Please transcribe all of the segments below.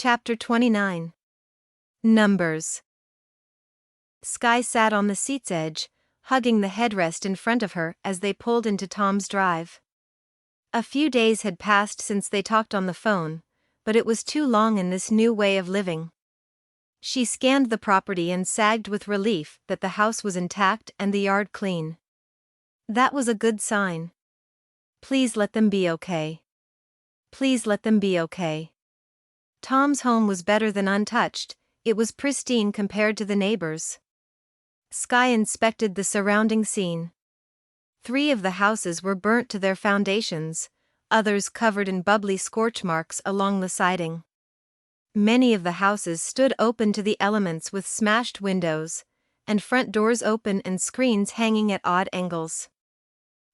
Chapter 29. Numbers. Sky sat on the seat's edge, hugging the headrest in front of her as they pulled into Tom's drive. A few days had passed since they talked on the phone, but it was too long in this new way of living. She scanned the property and sagged with relief that the house was intact and the yard clean. That was a good sign. Please let them be okay. Please let them be okay. Tom's home was better than untouched, it was pristine compared to the neighbors. Sky inspected the surrounding scene. 3 of the houses were burnt to their foundations, others covered in bubbly scorch marks along the siding. Many of the houses stood open to the elements with smashed windows, and front doors open and screens hanging at odd angles.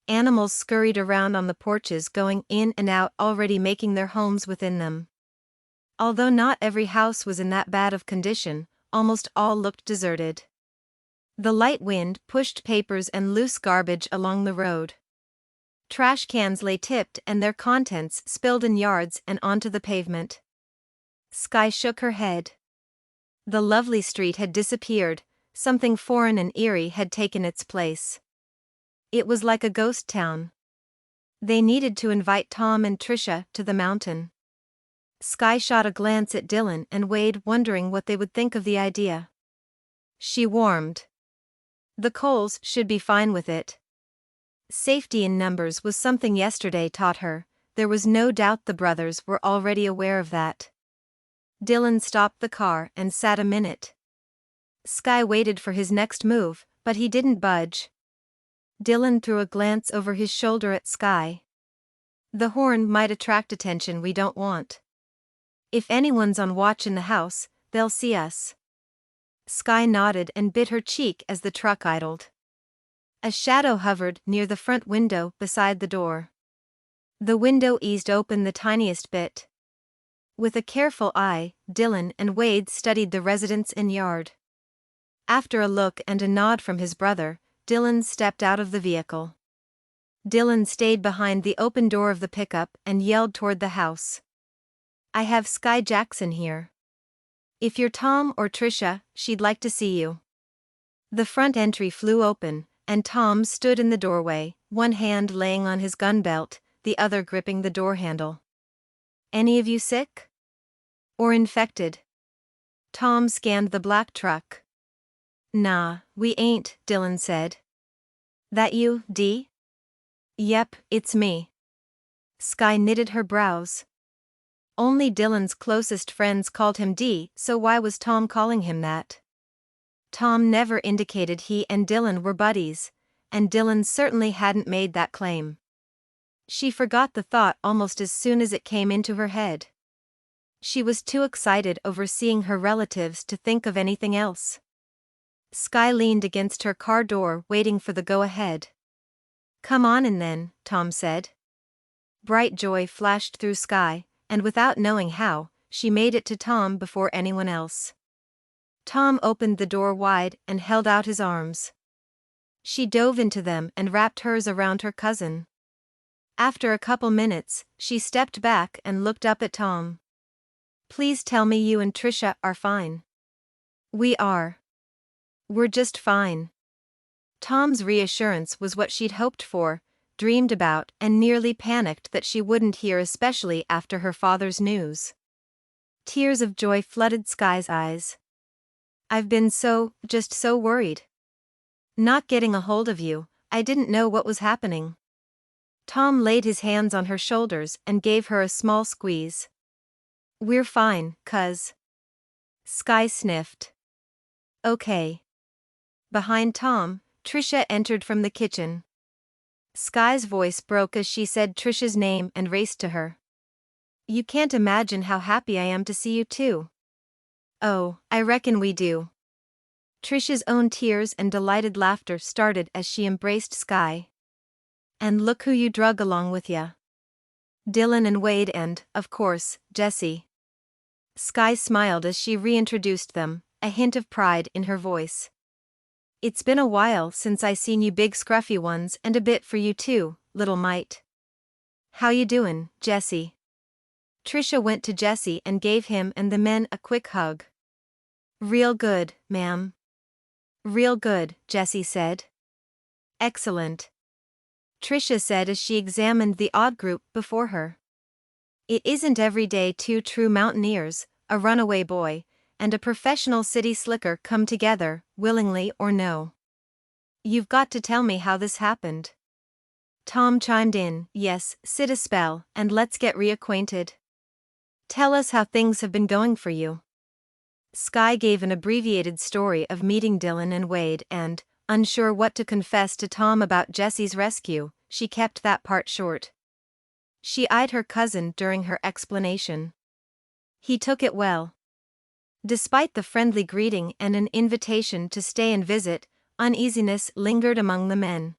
Animals scurried around on the porches, going in and out, already making their homes within them. Although not every house was in that bad of condition, almost all looked deserted. The light wind pushed papers and loose garbage along the road. Trash cans lay tipped and their contents spilled in yards and onto the pavement. Sky shook her head. The lovely street had disappeared, something foreign and eerie had taken its place. It was like a ghost town. They needed to invite Tom and Trisha to the mountain. Sky shot a glance at Dylan and Wade, wondering what they would think of the idea. She warmed. The Coles should be fine with it. Safety in numbers was something yesterday taught her, there was no doubt the brothers were already aware of that. Dylan stopped the car and sat a minute. Sky waited for his next move, but he didn't budge. Dylan threw a glance over his shoulder at Sky. The horn might attract attention we don't want. If anyone's on watch in the house, they'll see us. Sky nodded and bit her cheek as the truck idled. A shadow hovered near the front window beside the door. The window eased open the tiniest bit. With a careful eye, Dylan and Wade studied the residence and yard. After a look and a nod from his brother, Dylan stepped out of the vehicle. Dylan stayed behind the open door of the pickup and yelled toward the house. I have Sky Jackson here. If you're Tom or Trisha, she'd like to see you. The front entry flew open, and Tom stood in the doorway, one hand laying on his gun belt, the other gripping the door handle. Any of you sick? Or infected? Tom scanned the black truck. Nah, we ain't, Dylan said. That you, Dee? Yep, it's me. Sky knitted her brows. Only Dylan's closest friends called him Dee, so why was Tom calling him that? Tom never indicated he and Dylan were buddies, and Dylan certainly hadn't made that claim. She forgot the thought almost as soon as it came into her head. She was too excited over seeing her relatives to think of anything else. Sky leaned against her car door waiting for the go-ahead. Come on in then, Tom said. Bright joy flashed through Sky, and without knowing how, she made it to Tom before anyone else. Tom opened the door wide and held out his arms. She dove into them and wrapped hers around her cousin. After a couple minutes, she stepped back and looked up at Tom. Please tell me you and Trisha are fine. We are. We're just fine. Tom's reassurance was what she'd hoped for, dreamed about, and nearly panicked that she wouldn't hear, especially after her father's news. Tears of joy flooded Sky's eyes. I've been just so worried. Not getting a hold of you, I didn't know what was happening. Tom laid his hands on her shoulders and gave her a small squeeze. We're fine, cuz. Sky sniffed. Okay. Behind Tom, Trisha entered from the kitchen. Sky's voice broke as she said Trisha's name and raced to her. You can't imagine how happy I am to see you too. Oh, I reckon we do. Trisha's own tears and delighted laughter started as she embraced Sky. And look who you drug along with ya. Dylan and Wade and, of course, Jesse. Sky smiled as she reintroduced them, a hint of pride in her voice. It's been a while since I seen you big scruffy ones, and a bit for you too, little mite. How you doin', Jesse? Trisha went to Jesse and gave him and the men a quick hug. "Real good, ma'am." "Real good," Jesse said. "Excellent," Trisha said as she examined the odd group before her. It isn't every day two true mountaineers, a runaway boy, and a professional city slicker come together, willingly or no. "You've got to tell me how this happened." Tom chimed in, "Yes, sit a spell, and let's get reacquainted. Tell us how things have been going for you." Skye gave an abbreviated story of meeting Dylan and Wade and, unsure what to confess to Tom about Jesse's rescue, she kept that part short. She eyed her cousin during her explanation. He took it well. Despite the friendly greeting and an invitation to stay and visit, uneasiness lingered among the men.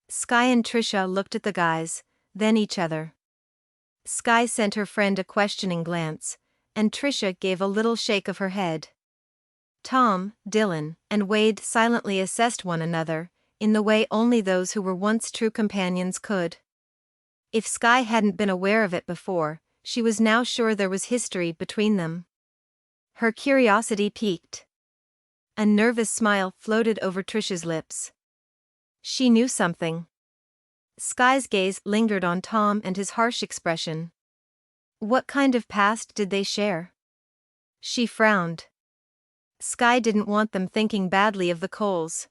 Skye and Trisha looked at the guys, then each other. Skye sent her friend a questioning glance, and Trisha gave a little shake of her head. Tom, Dylan, and Wade silently assessed one another, in the way only those who were once true companions could. If Skye hadn't been aware of it before, she was now sure there was history between them. Her curiosity piqued. A nervous smile floated over Trisha's lips. She knew something. Skye's gaze lingered on Tom and his harsh expression. What kind of past did they share? She frowned. Skye didn't want them thinking badly of the Coles.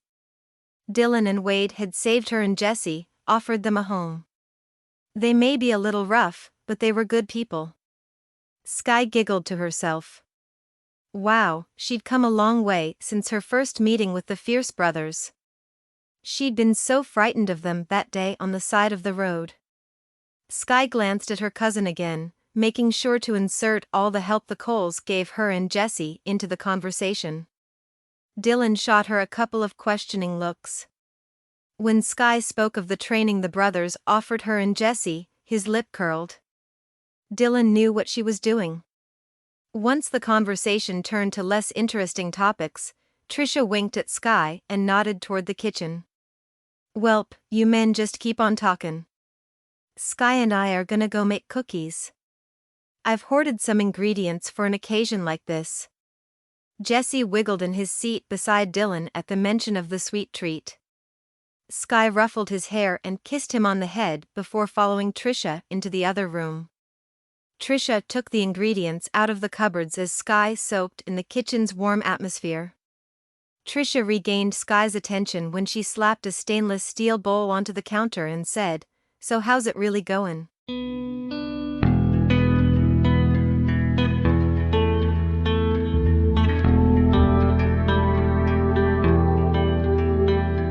Dylan and Wade had saved her and Jesse, offered them a home. They may be a little rough, but they were good people. Skye giggled to herself. Wow, she'd come a long way since her first meeting with the Fierce brothers. She'd been so frightened of them that day on the side of the road. Skye glanced at her cousin again, making sure to insert all the help the Coles gave her and Jesse into the conversation. Dylan shot her a couple of questioning looks. When Skye spoke of the training the brothers offered her and Jesse, his lip curled. Dylan knew what she was doing. Once the conversation turned to less interesting topics, Trisha winked at Skye and nodded toward the kitchen. "Welp, you men just keep on talkin'. Skye and I are gonna go make cookies. I've hoarded some ingredients for an occasion like this." Jesse wiggled in his seat beside Dylan at the mention of the sweet treat. Skye ruffled his hair and kissed him on the head before following Trisha into the other room. Trisha took the ingredients out of the cupboards as Skye soaked in the kitchen's warm atmosphere. Trisha regained Skye's attention when she slapped a stainless steel bowl onto the counter and said, "So how's it really goin'?"